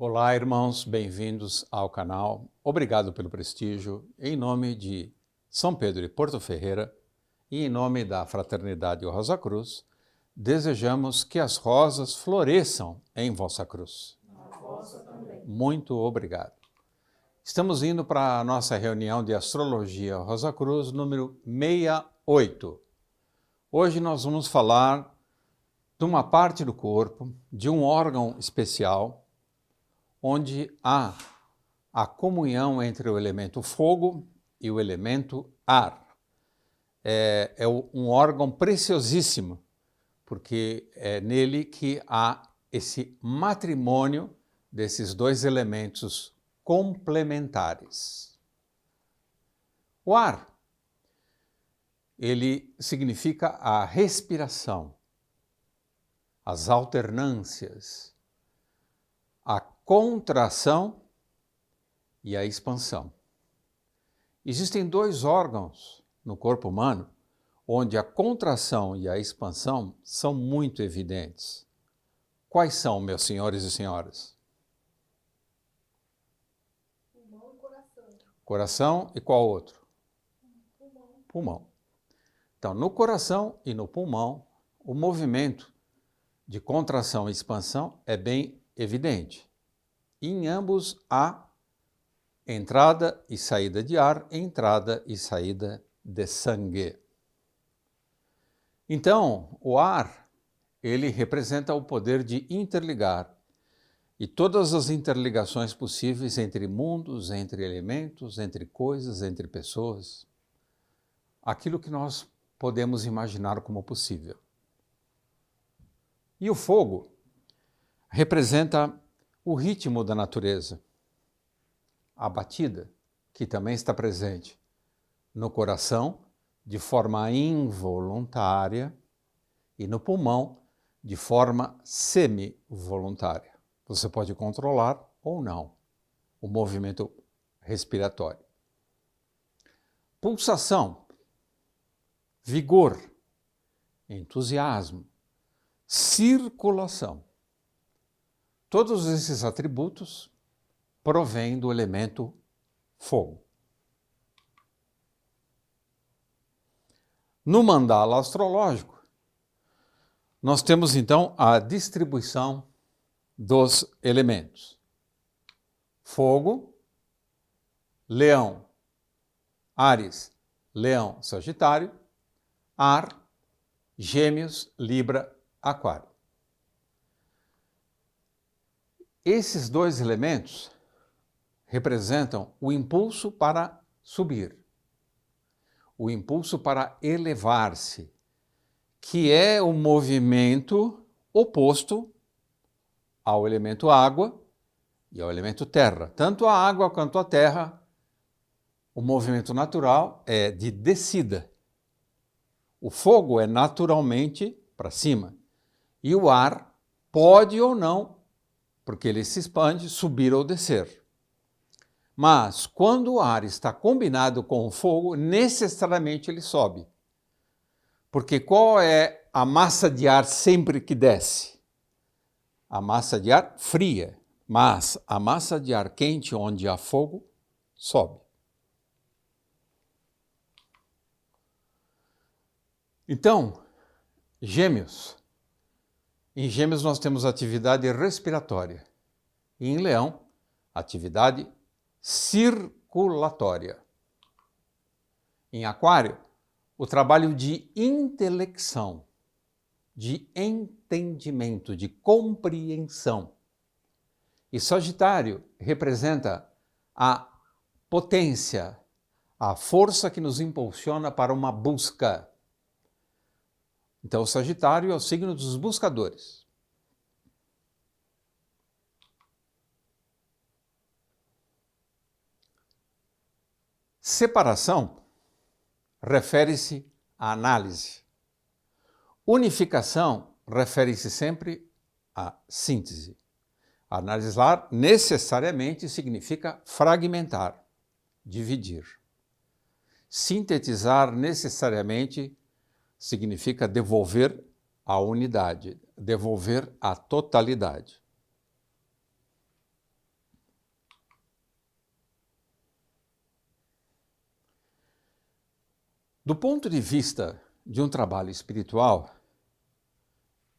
Olá, irmãos, bem-vindos ao canal. Obrigado pelo prestígio. Em nome de São Pedro e Porto Ferreira e em nome da Fraternidade Rosa Cruz, desejamos que as rosas floresçam em vossa cruz. A vossa também. Muito obrigado. Estamos indo para a nossa reunião de Astrologia Rosa Cruz, número 68. Hoje nós vamos falar de uma parte do corpo, de um órgão especial, onde há a comunhão entre o elemento fogo e o elemento ar. É um órgão preciosíssimo, porque é nele que há esse matrimônio desses dois elementos complementares. O ar, ele significa a respiração, as alternâncias, a contração e a expansão. Existem dois órgãos no corpo humano onde a contração e a expansão são muito evidentes. Quais são, meus senhores e senhoras? Pulmão e coração. Coração e qual outro? Pulmão. Pulmão. Então, no coração e no pulmão, o movimento de contração e expansão é bem evidente. Em ambos há entrada e saída de ar, entrada e saída de sangue. Então, o ar, ele representa o poder de interligar e todas as interligações possíveis entre mundos, entre elementos, entre coisas, entre pessoas. Aquilo que nós podemos imaginar como possível. E o fogo representa o ritmo da natureza, a batida, que também está presente no coração, de forma involuntária, e no pulmão, de forma semi-voluntária. Você pode controlar ou não o movimento respiratório. Pulsação, vigor, entusiasmo, circulação. Todos esses atributos provêm do elemento fogo. No mandala astrológico, nós temos então a distribuição dos elementos. Fogo, Leão, Áries, Leão, Sagitário, ar, Gêmeos, Libra, Aquário. Esses dois elementos representam o impulso para subir, o impulso para elevar-se, que é o movimento oposto ao elemento água e ao elemento terra. Tanto a água quanto a terra, o movimento natural é de descida. O fogo é naturalmente para cima e o ar pode ou não, porque ele se expande, subir ou descer. Mas quando o ar está combinado com o fogo, necessariamente ele sobe. Porque qual é a massa de ar sempre que desce? A massa de ar fria, mas a massa de ar quente, onde há fogo, sobe. Então, Gêmeos. Em Gêmeos nós temos atividade respiratória. E em Leão, atividade circulatória. Em Aquário, o trabalho de intelecção, de entendimento, de compreensão. E Sagitário representa a potência, a força que nos impulsiona para uma busca. Então, o Sagitário é o signo dos buscadores. Separação refere-se à análise. Unificação refere-se sempre à síntese. Analisar necessariamente significa fragmentar, dividir. Sintetizar necessariamente significa devolver a unidade, devolver a totalidade. Do ponto de vista de um trabalho espiritual,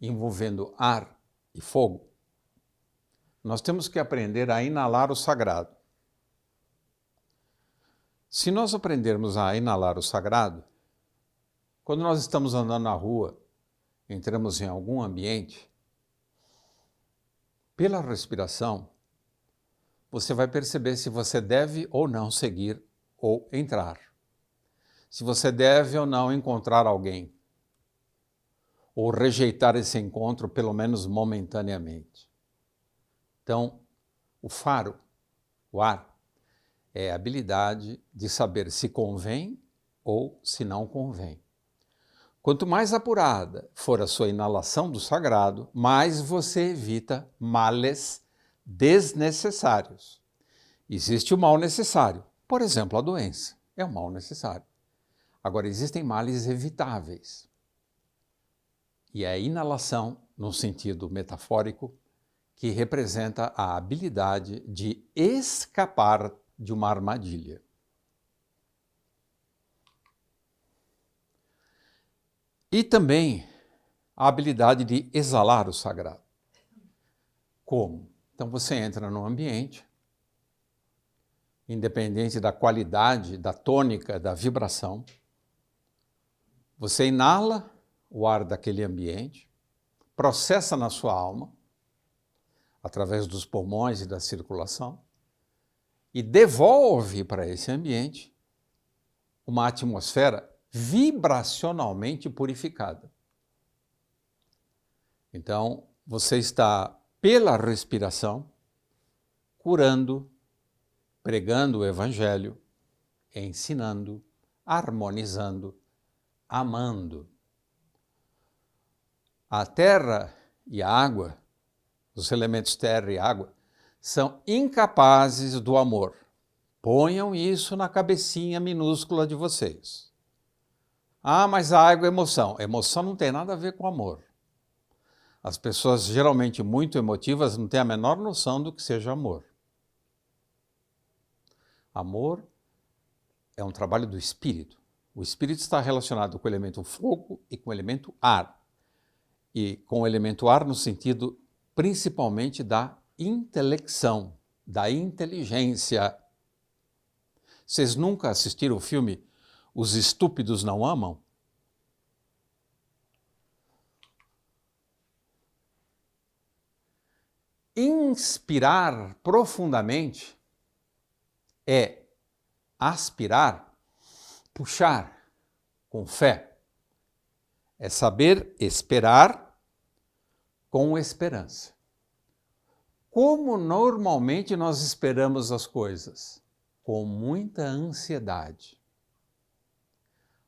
envolvendo ar e fogo, nós temos que aprender a inalar o sagrado. Se nós aprendermos a inalar o sagrado, quando nós estamos andando na rua, entramos em algum ambiente, pela respiração, você vai perceber se você deve ou não seguir ou entrar. Se você deve ou não encontrar alguém, ou rejeitar esse encontro, pelo menos momentaneamente. Então, o faro, o ar, é a habilidade de saber se convém ou se não convém. Quanto mais apurada for a sua inalação do sagrado, mais você evita males desnecessários. Existe o mal necessário, por exemplo, a doença, é um mal necessário. Agora, existem males evitáveis. E é a inalação, no sentido metafórico, que representa a habilidade de escapar de uma armadilha. E também a habilidade de exalar o sagrado. Como? Então você entra num ambiente, independente da qualidade, da tônica, da vibração, você inala o ar daquele ambiente, processa na sua alma, através dos pulmões e da circulação, e devolve para esse ambiente uma atmosfera vibracionalmente purificada. Então, você está, pela respiração, curando, pregando o Evangelho, ensinando, harmonizando, amando. A terra e a água, os elementos terra e água, são incapazes do amor. Ponham isso na cabecinha minúscula de vocês. Ah, mas a água é emoção. Emoção não tem nada a ver com amor. As pessoas geralmente muito emotivas não têm a menor noção do que seja amor. Amor é um trabalho do espírito. O espírito está relacionado com o elemento fogo e com o elemento ar. E com o elemento ar no sentido principalmente da intelecção, da inteligência. Vocês nunca assistiram o filme Os Estúpidos Não Amam? Inspirar profundamente é aspirar, puxar com fé. É saber esperar com esperança. Como normalmente nós esperamos as coisas? Com muita ansiedade.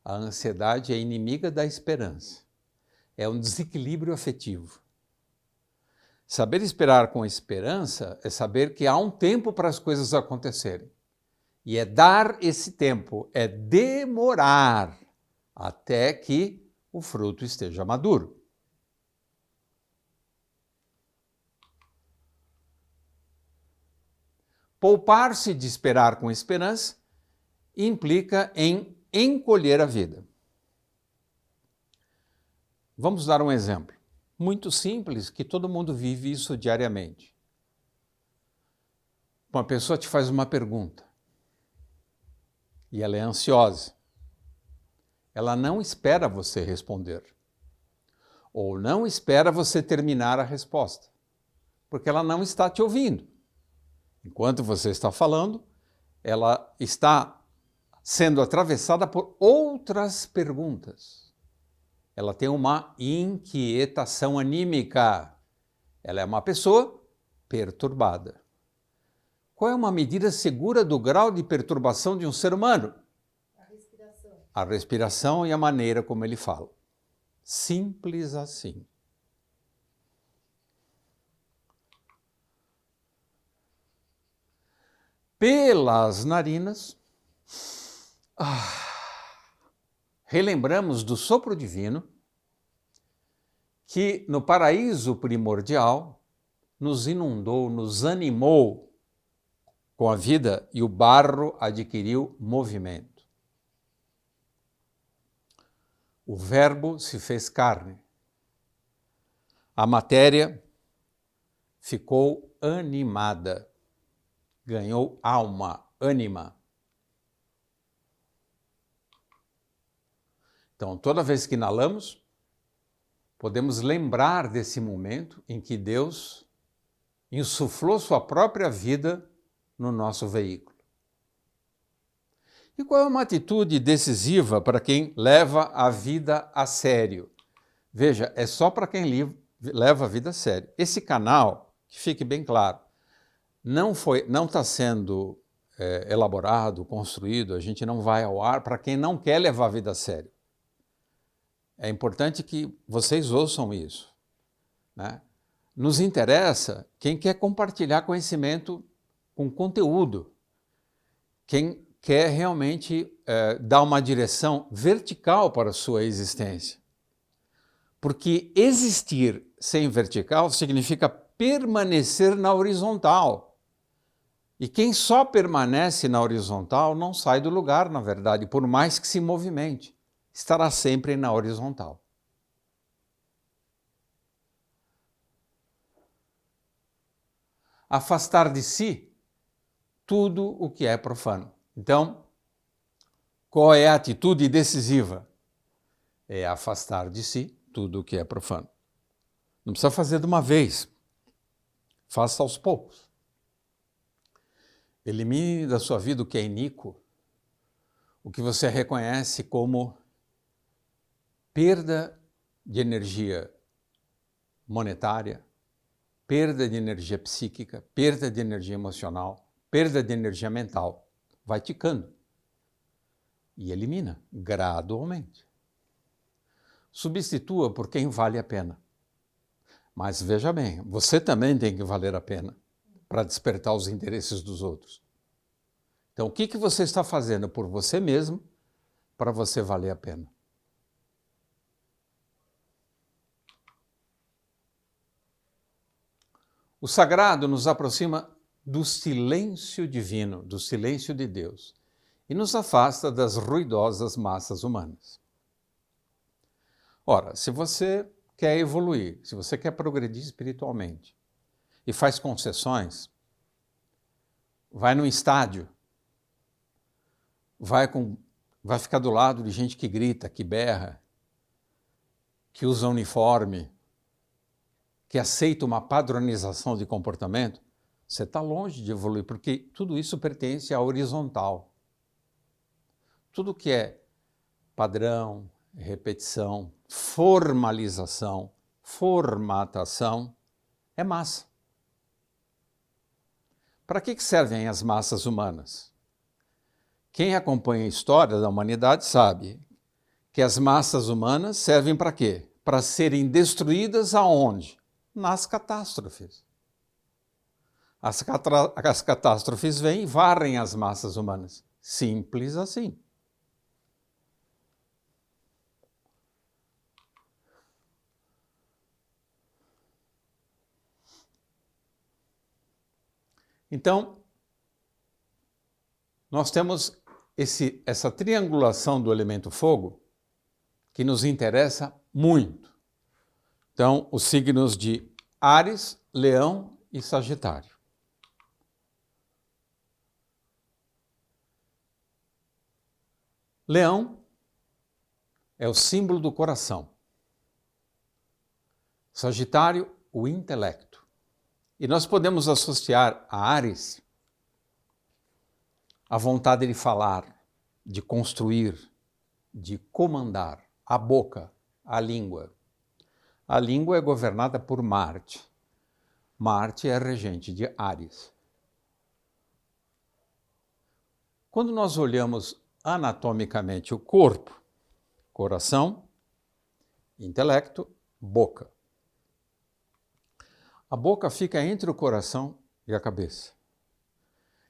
A ansiedade é inimiga da esperança. É um desequilíbrio afetivo. Saber esperar com esperança é saber que há um tempo para as coisas acontecerem. E é dar esse tempo, é demorar até que o fruto esteja maduro. Poupar-se de esperar com esperança implica em encolher a vida. Vamos dar um exemplo muito simples, que todo mundo vive isso diariamente. Uma pessoa te faz uma pergunta e ela é ansiosa. Ela não espera você responder ou não espera você terminar a resposta, porque ela não está te ouvindo. Enquanto você está falando, ela está sendo atravessada por outras perguntas. Ela tem uma inquietação anímica. Ela é uma pessoa perturbada. Qual é uma medida segura do grau de perturbação de um ser humano? A respiração. A respiração e a maneira como ele fala. Simples assim. Pelas narinas, relembramos do sopro divino que no paraíso primordial nos inundou, nos animou com a vida e o barro adquiriu movimento. O Verbo se fez carne. A matéria ficou animada, ganhou alma, ânima. Então, toda vez que inalamos, podemos lembrar desse momento em que Deus insuflou sua própria vida no nosso veículo. E qual é uma atitude decisiva para quem leva a vida a sério? Veja, é só para quem leva a vida a sério. Esse canal, que fique bem claro, não está sendo elaborado, construído, a gente não vai ao ar para quem não quer levar a vida a sério. É importante que vocês ouçam isso, né? Nos interessa quem quer compartilhar conhecimento com conteúdo, quem quer realmente dar uma direção vertical para a sua existência. Porque existir sem vertical significa permanecer na horizontal. E quem só permanece na horizontal não sai do lugar, na verdade, por mais que se movimente. Estará sempre na horizontal. Afastar de si tudo o que é profano. Então, qual é a atitude decisiva? É afastar de si tudo o que é profano. Não precisa fazer de uma vez. Faça aos poucos. Elimine da sua vida o que é iníquo, o que você reconhece como perda de energia monetária, perda de energia psíquica, perda de energia emocional, perda de energia mental. Vai ticando. E elimina gradualmente. Substitua por quem vale a pena. Mas veja bem, você também tem que valer a pena para despertar os interesses dos outros. Então, o que você está fazendo por você mesmo para você valer a pena? O sagrado nos aproxima do silêncio divino, do silêncio de Deus, e nos afasta das ruidosas massas humanas. Ora, se você quer evoluir, se você quer progredir espiritualmente e faz concessões, vai num estádio, vai ficar do lado de gente que grita, que berra, que usa uniforme, que aceita uma padronização de comportamento, você está longe de evoluir, porque tudo isso pertence à horizontal. Tudo que é padrão, repetição, formalização, formatação, é massa. Para que servem as massas humanas? Quem acompanha a história da humanidade sabe que as massas humanas servem para quê? Para serem destruídas aonde? Nas catástrofes. As catástrofes vêm e varrem as massas humanas. Simples assim. Então, nós temos essa triangulação do elemento fogo que nos interessa muito. Então, os signos de Áries, Leão e Sagitário. Leão é o símbolo do coração. Sagitário, o intelecto. E nós podemos associar a Áries a vontade de falar, de construir, de comandar, a boca, a língua. A língua é governada por Marte. Marte é regente de Áries. Quando nós olhamos anatomicamente o corpo, coração, intelecto, boca. A boca fica entre o coração e a cabeça.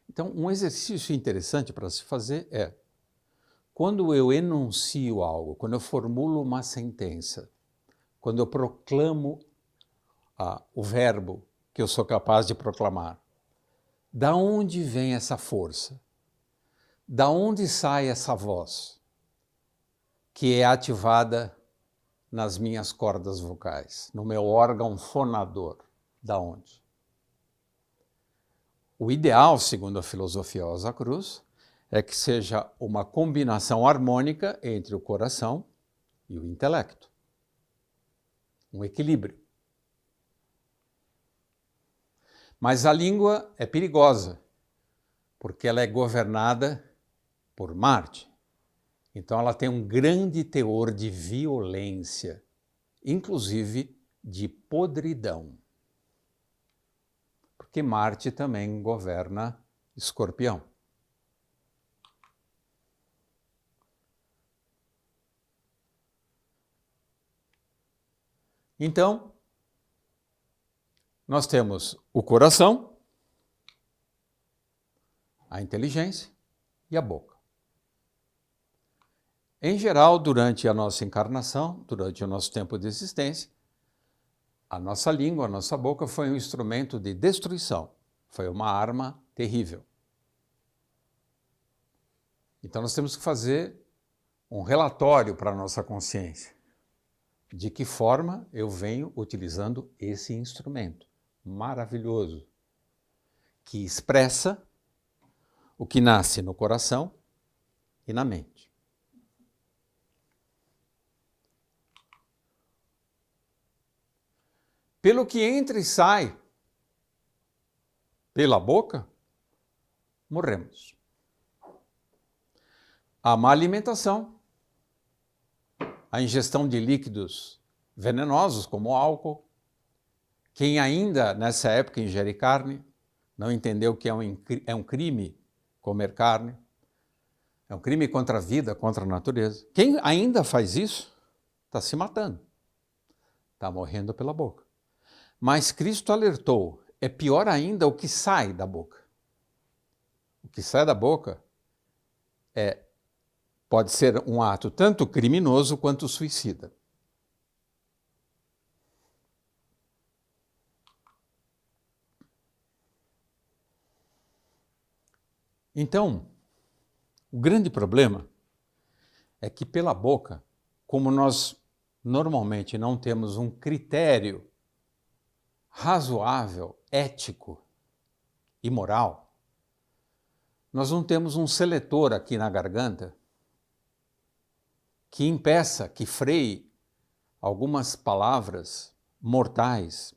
Então, um exercício interessante para se fazer é, quando eu enuncio algo, quando eu formulo uma sentença, quando eu proclamo o verbo que eu sou capaz de proclamar, da onde vem essa força? Da onde sai essa voz? que é ativada nas minhas cordas vocais, no meu órgão fonador. Da onde? O ideal, segundo a filosofia Rosa Cruz, é que seja uma combinação harmônica entre o coração e o intelecto. Um equilíbrio. Mas a língua é perigosa, porque ela é governada por Marte. Então ela tem um grande teor de violência, inclusive de podridão. Porque Marte também governa Escorpião. Então, nós temos o coração, a inteligência e a boca. Em geral, durante a nossa encarnação, durante o nosso tempo de existência, a nossa língua, a nossa boca foi um instrumento de destruição, foi uma arma terrível. Então nós temos que fazer um relatório para a nossa consciência. De que forma eu venho utilizando esse instrumento maravilhoso, que expressa o que nasce no coração e na mente. Pelo que entra e sai pela boca, morremos. A má alimentação, a ingestão de líquidos venenosos, como álcool. Quem ainda, nessa época, ingere carne, não entendeu que é um crime comer carne. É um crime contra a vida, contra a natureza. Quem ainda faz isso, está se matando. Está morrendo pela boca. Mas Cristo alertou, é pior ainda o que sai da boca. O que sai da boca pode ser um ato tanto criminoso quanto suicida. Então, o grande problema é que pela boca, como nós normalmente não temos um critério razoável, ético e moral, nós não temos um seletor aqui na garganta que impeça, que freie algumas palavras mortais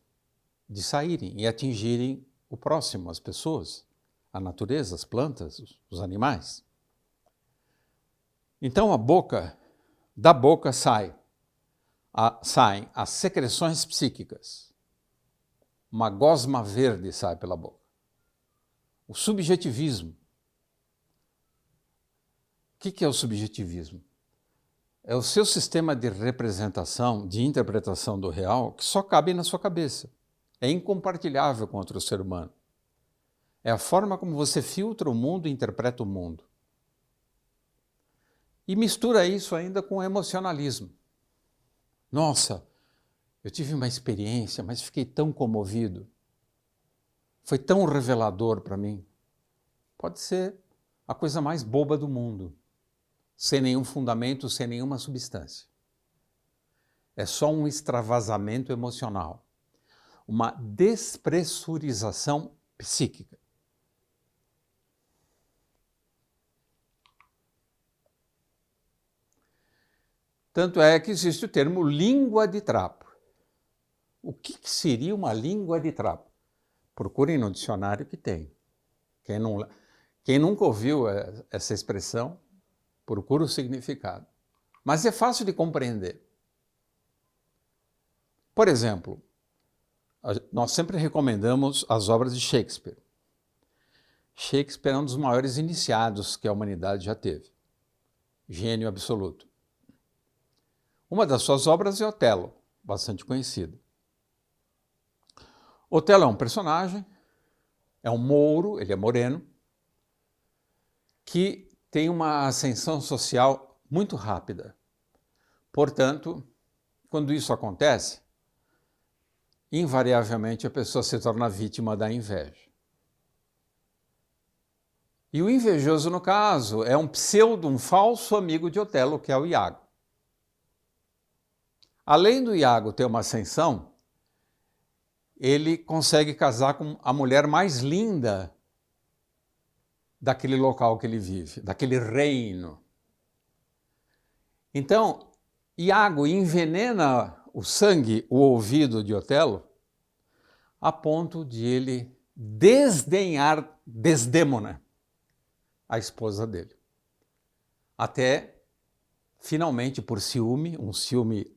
de saírem e atingirem o próximo, as pessoas, a natureza, as plantas, os animais. Então da boca saem as secreções psíquicas. Uma gosma verde sai pela boca. O subjetivismo. O que é o subjetivismo? É o seu sistema de representação, de interpretação do real, que só cabe na sua cabeça. É incompartilhável com outro ser humano. É a forma como você filtra o mundo e interpreta o mundo. E mistura isso ainda com o emocionalismo. Nossa, eu tive uma experiência, mas fiquei tão comovido. Foi tão revelador para mim. Pode ser a coisa mais boba do mundo, sem nenhum fundamento, sem nenhuma substância. É só um extravasamento emocional, uma despressurização psíquica. Tanto é que existe o termo língua de trapo. O que seria uma língua de trapo? Procurem no dicionário que tem. Quem nunca ouviu essa expressão, procura o significado. Mas é fácil de compreender. Por exemplo, nós sempre recomendamos as obras de Shakespeare. Shakespeare é um dos maiores iniciados que a humanidade já teve. Gênio absoluto. Uma das suas obras é Otelo, bastante conhecido. Otelo é um personagem, é um mouro, ele é moreno, que tem uma ascensão social muito rápida. Portanto, quando isso acontece, invariavelmente a pessoa se torna vítima da inveja. E o invejoso, no caso, é um falso amigo de Otelo, que é o Iago. Além do Iago ter uma ascensão, ele consegue casar com a mulher mais linda daquele local que ele vive, daquele reino. Então, Iago envenena o sangue, o ouvido de Otelo, a ponto de ele desdenhar Desdémona, a esposa dele. Até, finalmente, por ciúme, um ciúme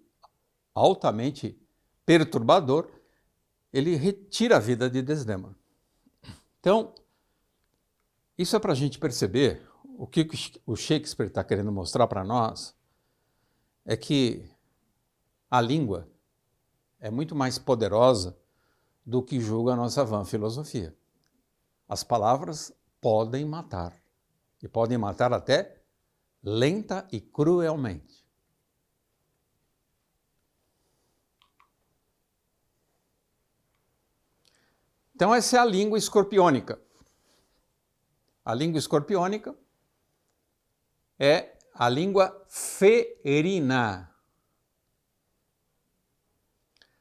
altamente perturbador, ele retira a vida de Desdémona. Então, isso é para a gente perceber o que o Shakespeare está querendo mostrar para nós, é que a língua é muito mais poderosa do que julga a nossa vã filosofia. As palavras podem matar, e podem matar até lenta e cruelmente. Então essa é a língua escorpiônica. A língua escorpiônica é a língua ferina,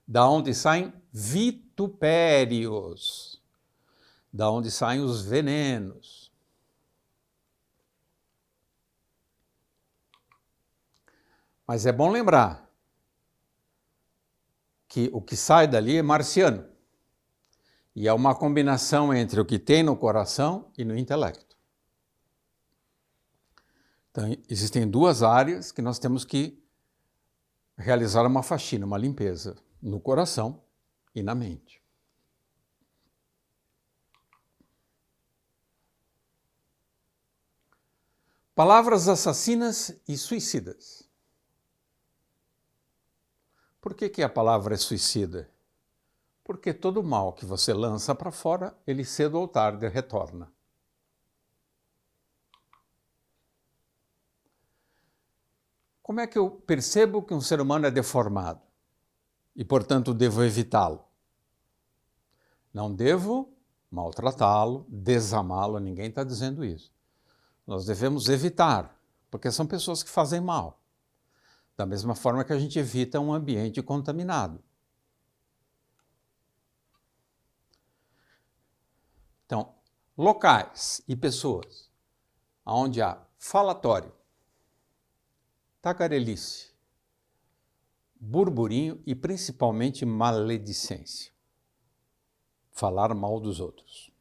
da onde saem vitupérios, da onde saem os venenos. Mas é bom lembrar que o que sai dali é marciano. E é uma combinação entre o que tem no coração e no intelecto. Então, existem duas áreas que nós temos que realizar uma faxina, uma limpeza, no coração e na mente. Palavras assassinas e suicidas. Por que a palavra é suicida? Porque todo mal que você lança para fora, ele cedo ou tarde retorna. Como é que eu percebo que um ser humano é deformado e, portanto, devo evitá-lo? Não devo maltratá-lo, desamá-lo, ninguém está dizendo isso. Nós devemos evitar, porque são pessoas que fazem mal. Da mesma forma que a gente evita um ambiente contaminado. Então, locais e pessoas onde há falatório, tagarelice, burburinho e principalmente maledicência. Falar mal dos outros.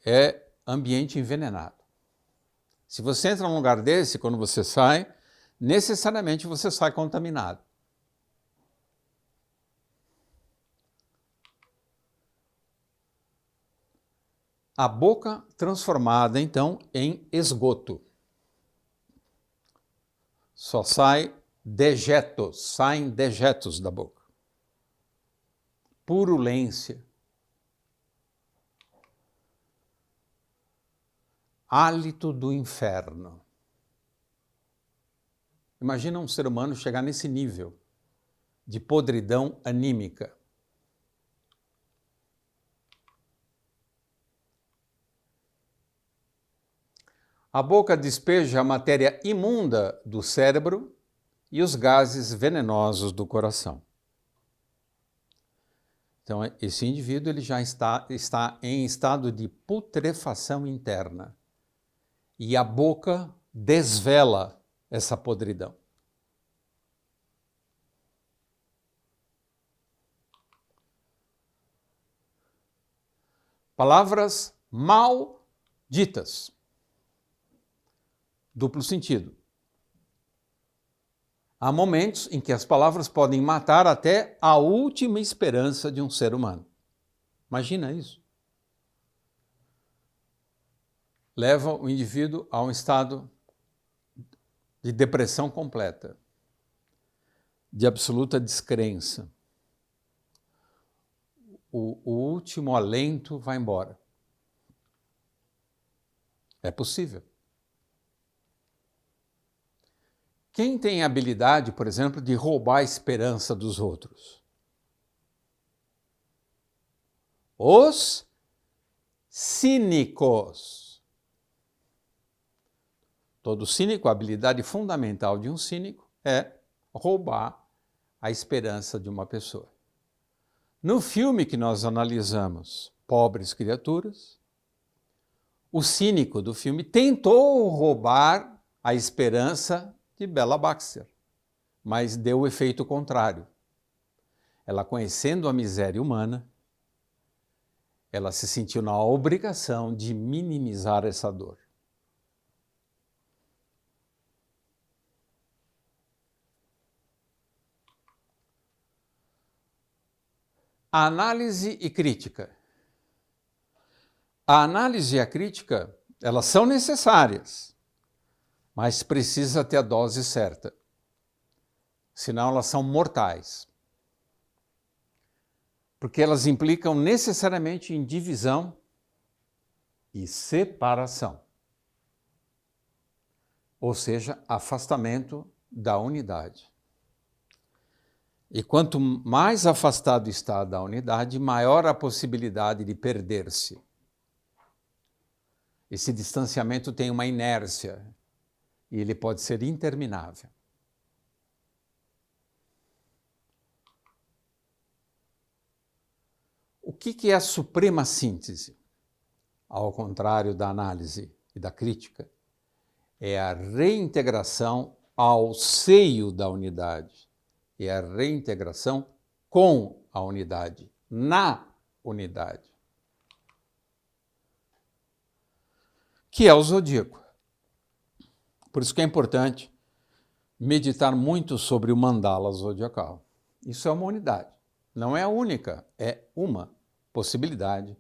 É ambiente envenenado. Se você entra num lugar desse, quando você sai, necessariamente você sai contaminado. A boca transformada, então, em esgoto. Só saem dejetos da boca. Purulência. Hálito do inferno. Imagina um ser humano chegar nesse nível de podridão anímica. A boca despeja a matéria imunda do cérebro e os gases venenosos do coração. Então, esse indivíduo ele já está em estado de putrefação interna. E a boca desvela essa podridão. Palavras mal ditas. Duplo sentido. Há momentos em que as palavras podem matar até a última esperança de um ser humano. Imagina isso. Leva o indivíduo a um estado de depressão completa, de absoluta descrença. O último alento vai embora. É possível. Quem tem a habilidade, por exemplo, de roubar a esperança dos outros? Os cínicos. Todo cínico, a habilidade fundamental de um cínico é roubar a esperança de uma pessoa. No filme que nós analisamos, Pobres Criaturas, o cínico do filme tentou roubar a esperança de Bella Baxter, mas deu o efeito contrário. Ela, conhecendo a miséria humana, ela se sentiu na obrigação de minimizar essa dor. A análise e crítica. A análise e a crítica, elas são necessárias, mas precisa ter a dose certa, senão elas são mortais. Porque elas implicam necessariamente em divisão e separação, ou seja, afastamento da unidade. E quanto mais afastado está da unidade, maior a possibilidade de perder-se. Esse distanciamento tem uma inércia e ele pode ser interminável. O que é a suprema síntese? Ao contrário da análise e da crítica, é a reintegração ao seio da unidade. É a reintegração com a unidade, na unidade. Que é o zodíaco. Por isso que é importante meditar muito sobre o mandala zodiacal. Isso é uma unidade. Não é a única, é uma possibilidade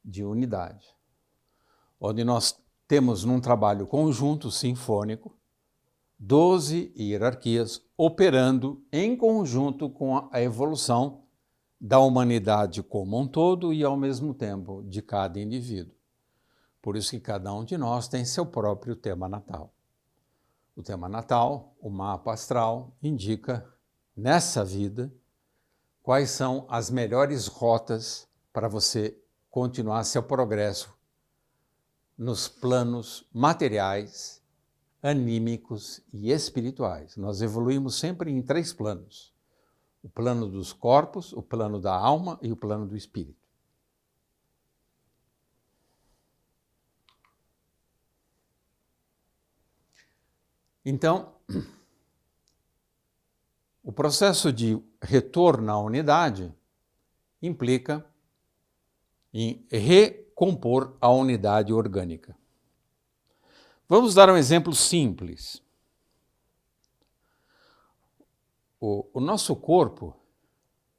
de unidade. Onde nós temos num trabalho conjunto sinfônico 12 hierarquias operando em conjunto com a evolução da humanidade como um todo e, ao mesmo tempo, de cada indivíduo. Por isso que cada um de nós tem seu próprio tema natal. O tema natal, o mapa astral, indica, nessa vida, quais são as melhores rotas para você continuar seu progresso nos planos materiais, anímicos e espirituais. Nós evoluímos sempre em 3 planos: o plano dos corpos, o plano da alma e o plano do espírito. Então, o processo de retorno à unidade implica em recompor a unidade orgânica. Vamos dar um exemplo simples. O nosso corpo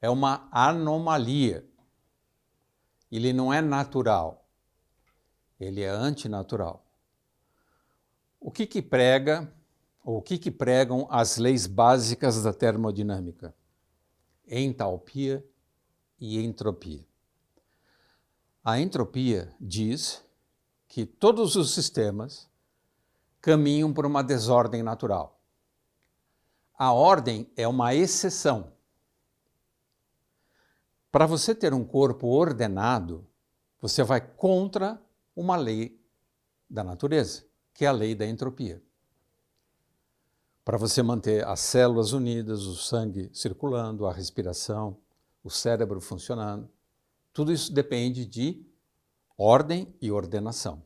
é uma anomalia. Ele não é natural. Ele é antinatural. O que pregam as leis básicas da termodinâmica? Entalpia e entropia. A entropia diz que todos os sistemas caminham por uma desordem natural. A ordem é uma exceção. Para você ter um corpo ordenado, você vai contra uma lei da natureza, que é a lei da entropia. Para você manter as células unidas, o sangue circulando, a respiração, o cérebro funcionando, tudo isso depende de ordem e ordenação.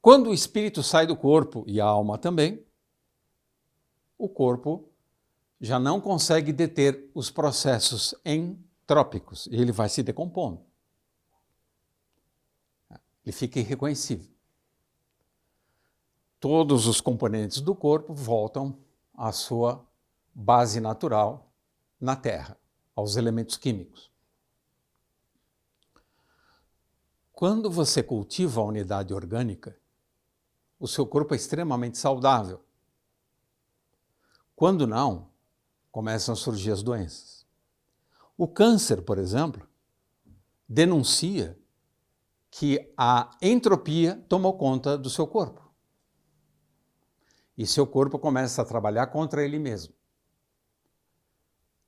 Quando o espírito sai do corpo, e a alma também, o corpo já não consegue deter os processos entrópicos e ele vai se decompondo. Ele fica irreconhecível. Todos os componentes do corpo voltam à sua base natural na Terra, aos elementos químicos. Quando você cultiva a unidade orgânica, o seu corpo é extremamente saudável. Quando não, começam a surgir as doenças. O câncer, por exemplo, denuncia que a entropia tomou conta do seu corpo. E seu corpo começa a trabalhar contra ele mesmo.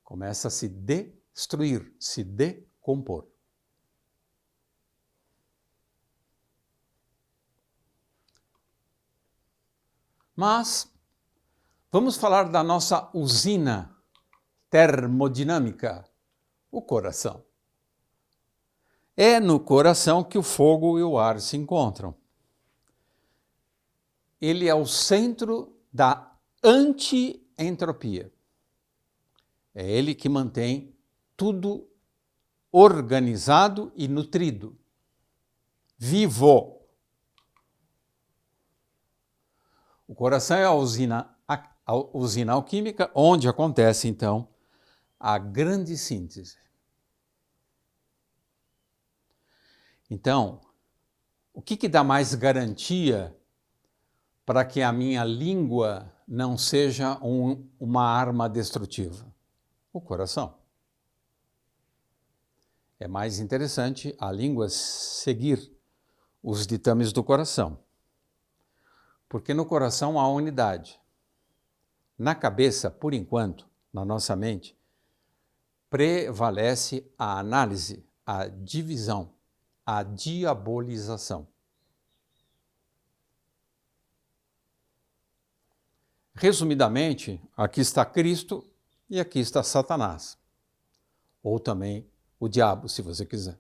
Começa a se destruir, se decompor. Mas, Vamos falar da nossa usina termodinâmica, o coração. É no coração que o fogo e o ar se encontram. Ele é o centro da anti-entropia. É ele que mantém tudo organizado e nutrido, vivo. O coração é a usina alquímica, onde acontece, então, a grande síntese. Então, o que dá mais garantia para que a minha língua não seja uma arma destrutiva? O coração. É mais interessante a língua seguir os ditames do coração. Porque no coração há unidade. Na cabeça, por enquanto, na nossa mente, prevalece a análise, a divisão, a diabolização. Resumidamente, aqui está Cristo e aqui está Satanás. Ou também o diabo, se você quiser.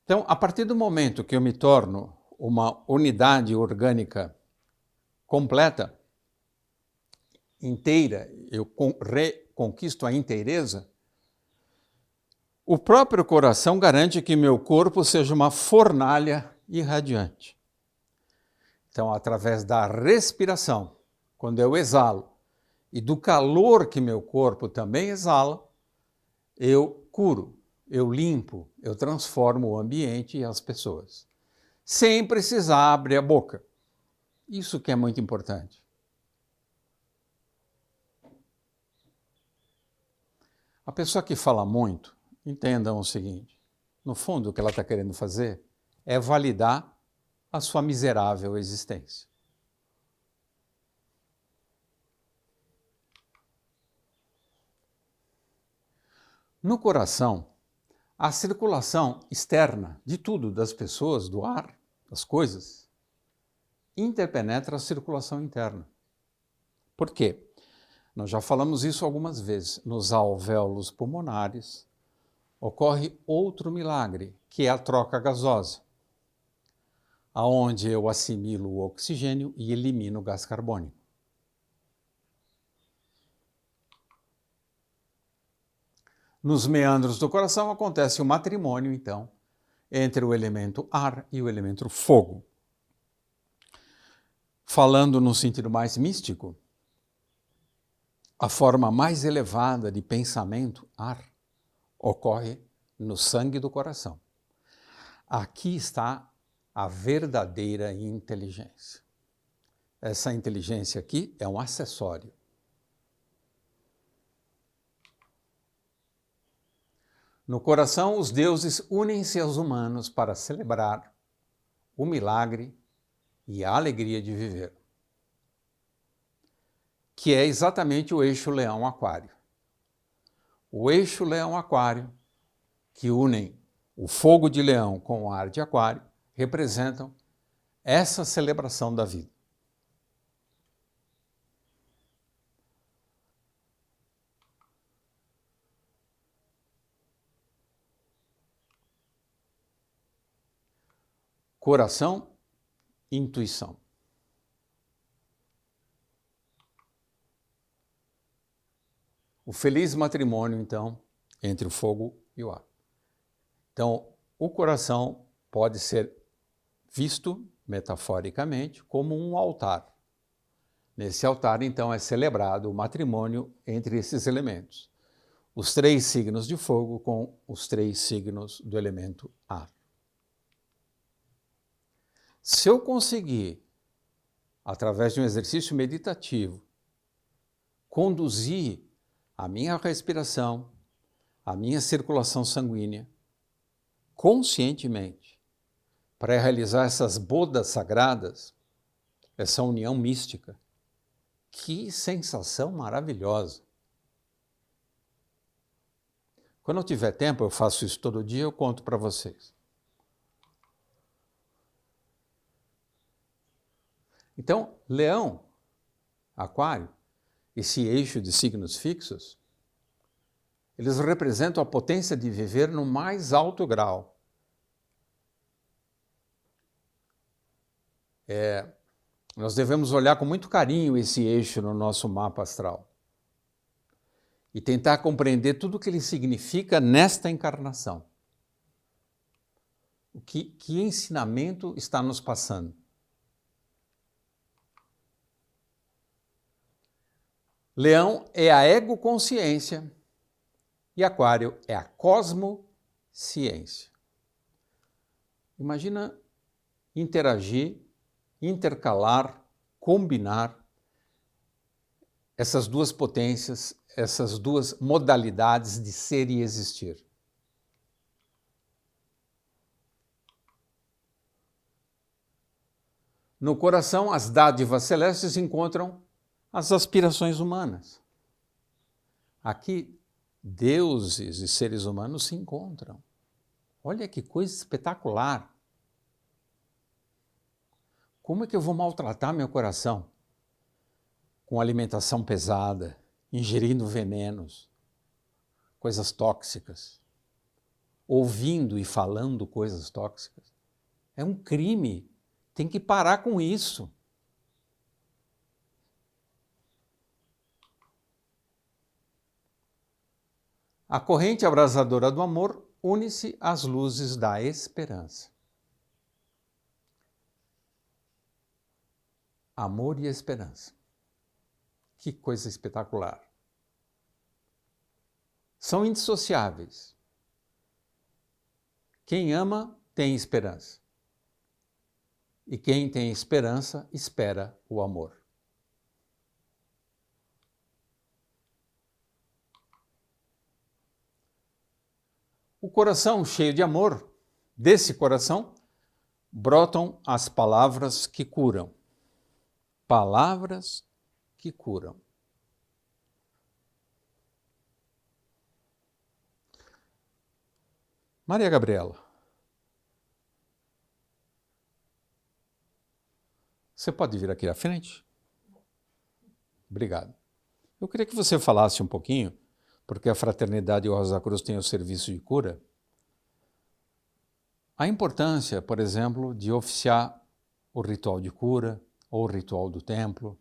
Então, a partir do momento que eu me torno uma unidade orgânica completa, inteira, eu reconquisto a inteireza, o próprio coração garante que meu corpo seja uma fornalha irradiante. Então, através da respiração, quando eu exalo, e do calor que meu corpo também exala, eu curo, eu limpo, eu transformo o ambiente e as pessoas, sem precisar abrir a boca. Isso que é muito importante. A pessoa que fala muito, entendam o seguinte, no fundo o que ela está querendo fazer é validar a sua miserável existência. No coração, a circulação externa de tudo, das pessoas, do ar, das coisas, interpenetra a circulação interna. Por quê? Nós já falamos isso algumas vezes. Nos alvéolos pulmonares ocorre outro milagre, que é a troca gasosa, aonde eu assimilo o oxigênio e elimino o gás carbônico. Nos meandros do coração acontece o matrimônio, então, entre o elemento ar e o elemento fogo. Falando no sentido mais místico, a forma mais elevada de pensamento, ar, ocorre no sangue do coração. Aqui está a verdadeira inteligência. Essa inteligência aqui é um acessório. No coração, os deuses unem-se aos humanos para celebrar o milagre e a alegria de viver, que é exatamente o eixo leão-aquário. O eixo leão-aquário, que unem o fogo de leão com o ar de aquário, representam essa celebração da vida. Coração, intuição. O feliz matrimônio, então, entre o fogo e o ar. Então, o coração pode ser visto, metaforicamente, como um altar. Nesse altar, então, é celebrado o matrimônio entre esses elementos. Os 3 signos de fogo com os 3 signos do elemento ar. Se eu conseguir, através de um exercício meditativo, conduzir a minha respiração, a minha circulação sanguínea, conscientemente, para realizar essas bodas sagradas, essa união mística, que sensação maravilhosa! Quando eu tiver tempo, eu faço isso todo dia, eu conto para vocês. Então, Leão, Aquário, esse eixo de signos fixos, eles representam a potência de viver no mais alto grau. Nós devemos olhar com muito carinho esse eixo no nosso mapa astral e tentar compreender tudo o que ele significa nesta encarnação. Que ensinamento está nos passando? Leão é a egoconsciência e Aquário é a cosmociência. Imagina interagir, intercalar, combinar essas duas potências, essas duas modalidades de ser e existir. No coração, as dádivas celestes encontram as aspirações humanas. Aqui, deuses e seres humanos se encontram. Olha que coisa espetacular! Como é que eu vou maltratar meu coração? Com alimentação pesada, ingerindo venenos, coisas tóxicas, ouvindo e falando coisas tóxicas. É um crime. Tem que parar com isso. A corrente abrasadora do amor une-se às luzes da esperança. Amor e esperança. Que coisa espetacular. São indissociáveis. Quem ama tem esperança. E quem tem esperança espera o amor. O coração cheio de amor, desse coração, brotam as palavras que curam. Palavras que curam. Maria Gabriela, você pode vir aqui à frente? Obrigado. Eu queria que você falasse um pouquinho, porque a Fraternidade Rosa Cruz tem o serviço de cura, a importância, por exemplo, de oficiar o ritual de cura ou o ritual do templo.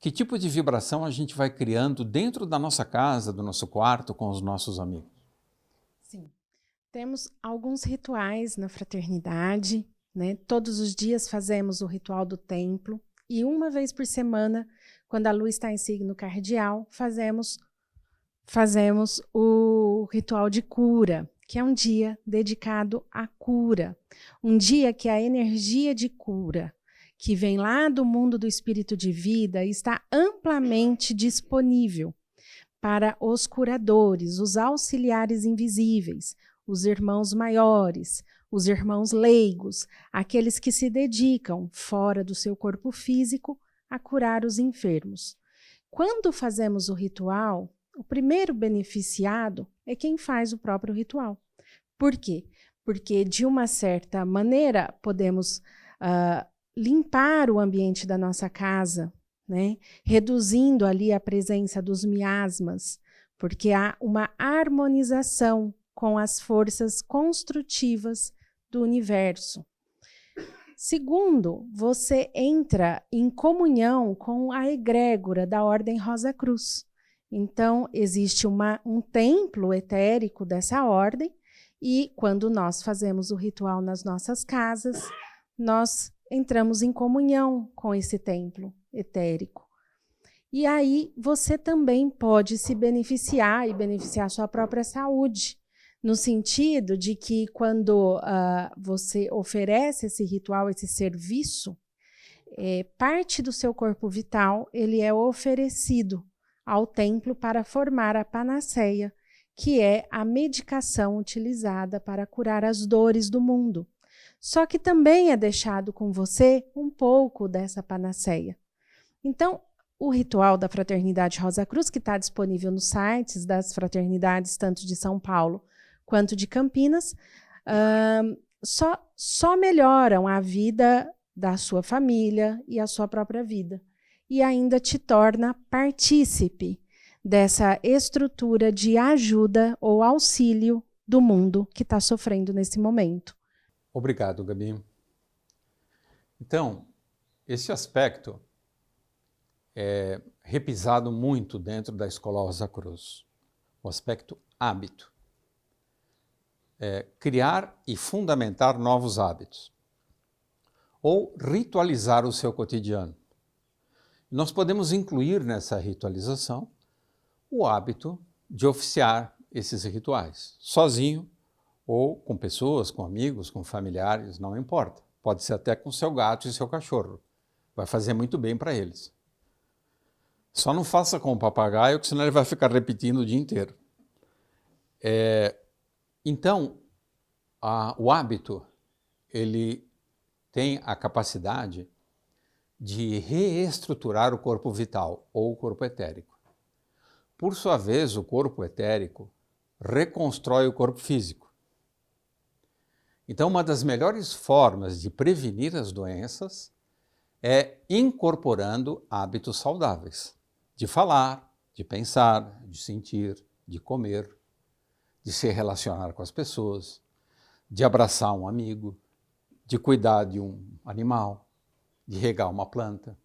Que tipo de vibração a gente vai criando dentro da nossa casa, do nosso quarto, com os nossos amigos? Sim, temos alguns rituais na fraternidade, né? Todos os dias fazemos o ritual do templo e uma vez por semana, quando a lua está em signo cardial, fazemos o ritual de cura, que é um dia dedicado à cura, um dia que a energia de cura, que vem lá do mundo do espírito de vida, está amplamente disponível para os curadores, os auxiliares invisíveis, os irmãos maiores, os irmãos leigos, aqueles que se dedicam, fora do seu corpo físico, a curar os enfermos. Quando fazemos o ritual, o primeiro beneficiado é quem faz o próprio ritual. Por quê? Porque, de uma certa maneira, podemos limpar o ambiente da nossa casa, né? Reduzindo ali a presença dos miasmas, porque há uma harmonização com as forças construtivas do universo. Segundo, você entra em comunhão com a egrégora da Ordem Rosa Cruz. Então, existe um templo etérico dessa ordem e, quando nós fazemos o ritual nas nossas casas, nós entramos em comunhão com esse templo etérico. E aí, você também pode se beneficiar e beneficiar a sua própria saúde, no sentido de que quando você oferece esse ritual, esse serviço, parte do seu corpo vital, ele é oferecido ao templo para formar a panaceia, que é a medicação utilizada para curar as dores do mundo. Só que também é deixado com você um pouco dessa panaceia. Então, o ritual da Fraternidade Rosa Cruz, que está disponível nos sites das fraternidades, tanto de São Paulo quanto de Campinas, só melhoram a vida da sua família e a sua própria vida. E ainda te torna partícipe dessa estrutura de ajuda ou auxílio do mundo que está sofrendo nesse momento. Obrigado, Gabi. Então, esse aspecto é repisado muito dentro da Escola Rosa Cruz, o aspecto hábito. Criar e fundamentar novos hábitos, ou ritualizar o seu cotidiano. Nós podemos incluir nessa ritualização o hábito de oficiar esses rituais, sozinho ou com pessoas, com amigos, com familiares, não importa. Pode ser até com seu gato e seu cachorro. Vai fazer muito bem para eles. Só não faça com o papagaio, porque senão ele vai ficar repetindo o dia inteiro. Então, o hábito, ele tem a capacidade de reestruturar o corpo vital ou o corpo etérico. Por sua vez, o corpo etérico reconstrói o corpo físico. Então, uma das melhores formas de prevenir as doenças é incorporando hábitos saudáveis, de falar, de pensar, de sentir, de comer, de se relacionar com as pessoas, de abraçar um amigo, de cuidar de um animal, de regar uma planta.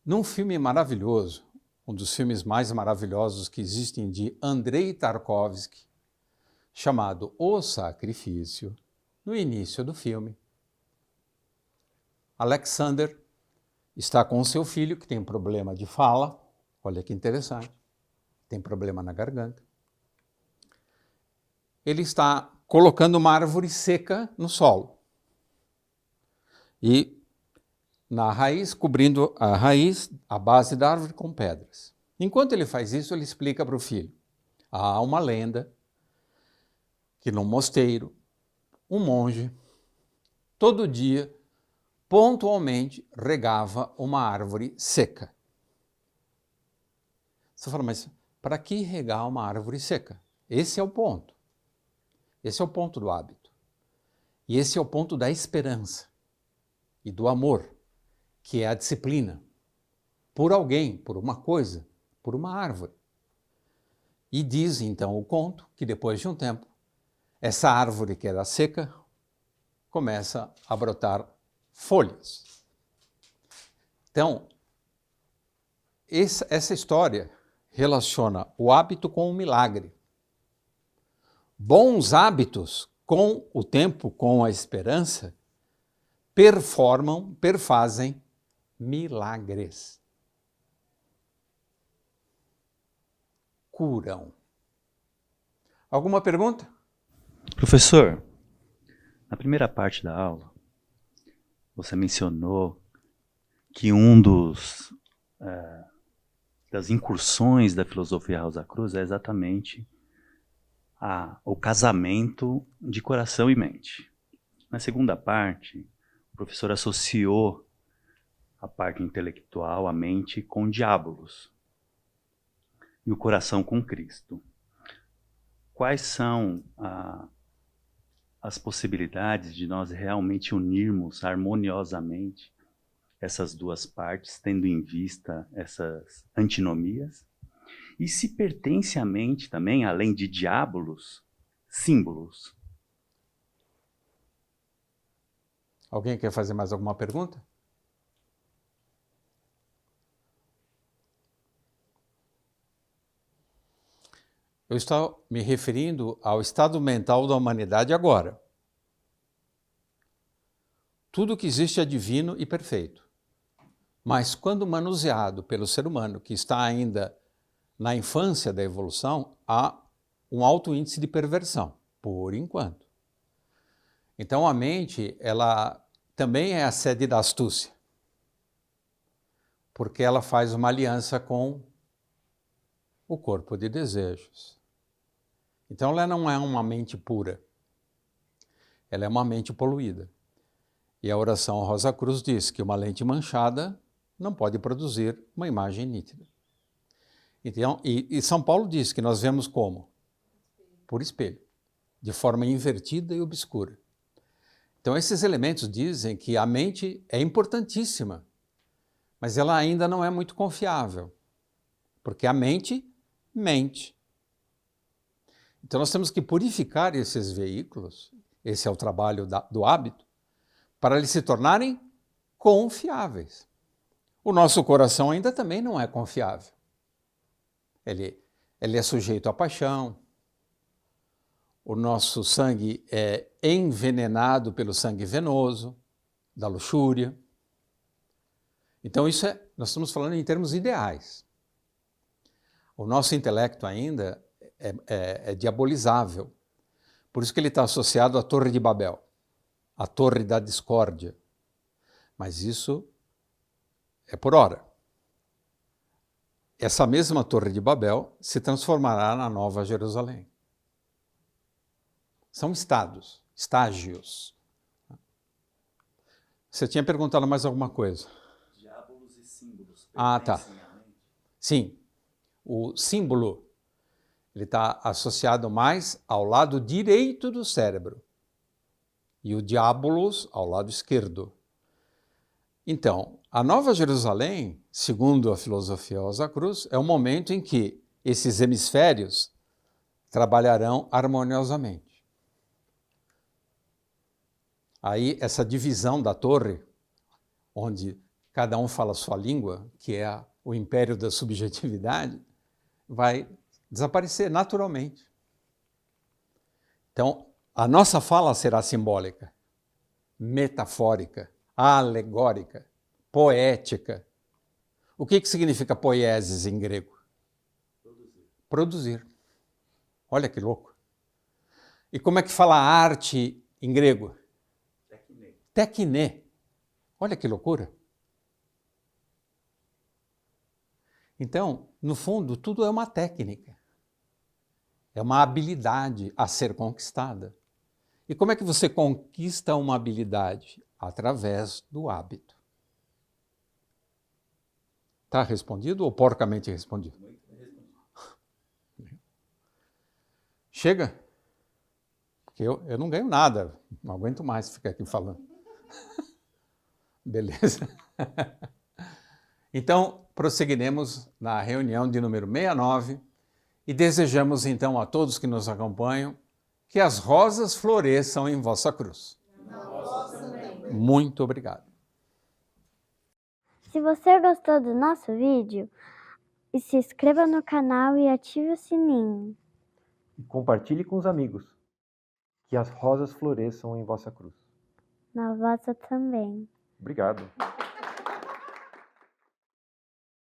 Num filme maravilhoso, um dos filmes mais maravilhosos que existem de Andrei Tarkovsky, chamado O Sacrifício, no início do filme, Alexander está com o seu filho, que tem problema de fala, olha que interessante, tem problema na garganta. Ele está colocando uma árvore seca no solo e na raiz, cobrindo a raiz, a base da árvore com pedras. Enquanto ele faz isso, ele explica para o filho. Há uma lenda que num mosteiro, um monge, todo dia, pontualmente, regava uma árvore seca. Você fala, mas para que regar uma árvore seca? Esse é o ponto. Esse é o ponto do hábito. E esse é o ponto da esperança e do amor, que é a disciplina por alguém, por uma coisa, por uma árvore. E diz então o conto que depois de um tempo, essa árvore que era seca começa a brotar folhas. Então, essa história relaciona o hábito com o milagre. Bons hábitos, com o tempo, com a esperança, perfazem milagres. Curam. Alguma pergunta? Professor, na primeira parte da aula, você mencionou que das incursões da filosofia Rosa Cruz é exatamente o casamento de coração e mente. Na segunda parte, o professor associou a parte intelectual, a mente, com diabolos e o coração com Cristo. Quais são as possibilidades de nós realmente unirmos harmoniosamente essas duas partes, tendo em vista essas antinomias? E se pertence à mente também, além de diabolos, símbolos? Alguém quer fazer mais alguma pergunta? Eu estou me referindo ao estado mental da humanidade agora. Tudo que existe é divino e perfeito. Mas quando manuseado pelo ser humano, que está ainda na infância da evolução, há um alto índice de perversão, por enquanto. Então a mente, ela também é a sede da astúcia, porque ela faz uma aliança com o corpo de desejos. Então ela não é uma mente pura, ela é uma mente poluída. E a oração Rosa Cruz diz que uma lente manchada não pode produzir uma imagem nítida. Então, e São Paulo diz que nós vemos como? Por espelho, de forma invertida e obscura. Então, esses elementos dizem que a mente é importantíssima, mas ela ainda não é muito confiável, porque a mente mente. Então, nós temos que purificar esses veículos, esse é o trabalho do hábito, para eles se tornarem confiáveis. O nosso coração ainda também não é confiável. Ele é sujeito à paixão, o nosso sangue é envenenado pelo sangue venoso, da luxúria. Então, nós estamos falando em termos ideais. O nosso intelecto ainda é diabolizável. Por isso que ele está associado à Torre de Babel, à Torre da Discórdia. Mas isso é por hora. Essa mesma Torre de Babel se transformará na Nova Jerusalém. São estágios. Você tinha perguntado mais alguma coisa? Diabolos e símbolos. Tá. Sim. O símbolo ele está associado mais ao lado direito do cérebro e o diabolos ao lado esquerdo. Então, a Nova Jerusalém, segundo a filosofia Rosa Cruz, é o momento em que esses hemisférios trabalharão harmoniosamente. Aí, essa divisão da torre, onde cada um fala a sua língua, que é o império da subjetividade, vai desaparecer naturalmente. Então, a nossa fala será simbólica, metafórica, alegórica, poética. O que significa poiesis em grego? Produzir. Olha que louco. E como é que fala arte em grego? Tekné. Olha que loucura. Então, no fundo, tudo é uma técnica. É uma habilidade a ser conquistada. E como é que você conquista uma habilidade? Através do hábito. Está respondido ou porcamente respondido? Chega? Porque eu não ganho nada. Não aguento mais ficar aqui falando. Beleza? Então, prosseguiremos na reunião de número 69 e desejamos então a todos que nos acompanham que as rosas floresçam em vossa cruz. Muito obrigado. Se você gostou do nosso vídeo, se inscreva no canal e ative o sininho. E compartilhe com os amigos. Que as rosas floresçam em vossa cruz. Na vossa também. Obrigado.